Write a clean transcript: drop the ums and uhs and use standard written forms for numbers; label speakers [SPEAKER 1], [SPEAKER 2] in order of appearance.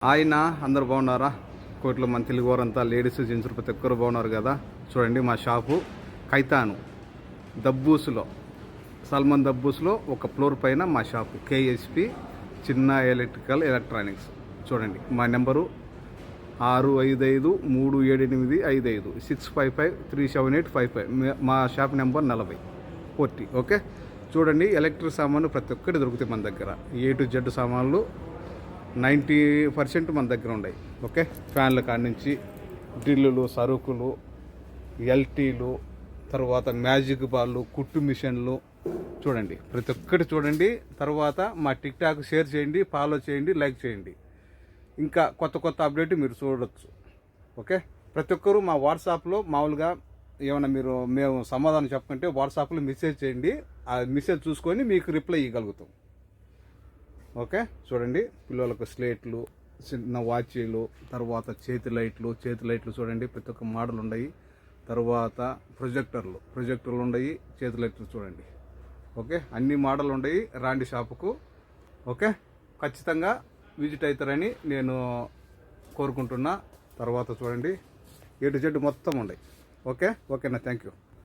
[SPEAKER 1] ఆయన అందరు బాగున్నారా? కోట్లో మన తెలుగు వారంతా లేడీస్ జెంట్స్ ప్రతి ఒక్కరు బాగున్నారు కదా. చూడండి మా షాపు కైతాను దబ్బూసులో, సల్మాన్ దబ్బూసులో ఒక ఫ్లోర్ పైన మా షాపు కేఎస్పి చిన్న ఎలక్ట్రానిక్స్. చూడండి మా నెంబరు 65537855 65537855. మా షాప్ నెంబర్ 40. ఓకే, చూడండి ఎలక్ట్రిక్ సామాన్లు ప్రతి ఒక్కటి దొరుకుతాయి మన దగ్గర. A to Z సామాన్లు 90% మన దగ్గర ఉన్నాయి. ఓకే, ఫ్యాన్ల కాడి నుంచి డ్రిల్లులు, సరుకులు, ఎల్టీలు, తర్వాత మ్యాజిక్ బాళ్ళు, కుట్టు మిషన్లు, చూడండి ప్రతి ఒక్కటి చూడండి. తర్వాత మా టిక్ టాక్ షేర్ చేయండి, ఫాలో చేయండి, లైక్ చేయండి. ఇంకా కొత్త కొత్త అప్డేట్ మీరు చూడవచ్చు. ఓకే, ప్రతి ఒక్కరూ మా వాట్సాప్లో మామూలుగా ఏమైనా మేము సమాధానం చెప్పకుంటే వాట్సాప్లో మెసేజ్ చేయండి. ఆ మెసేజ్ చూసుకొని మీకు రిప్లై ఇవ్వగలుగుతాం. ఓకే, చూడండి పిల్లలకు స్లేట్లు, చిన్న వాచీలు, తర్వాత చేతి లైట్లు చూడండి ప్రతి ఒక్క మోడల్ ఉన్నాయి. తర్వాత ప్రొజెక్టర్లు ఉన్నాయి, చేతి లైట్లు చూడండి. ఓకే, అన్ని మోడల్ ఉన్నాయి. రాండి షాపుకు. ఓకే, ఖచ్చితంగా విజిట్ అవుతారని నేను కోరుకుంటున్నా. తర్వాత చూడండి A to Z మొత్తం ఉన్నాయి. ఓకేనా, థ్యాంక్ యూ.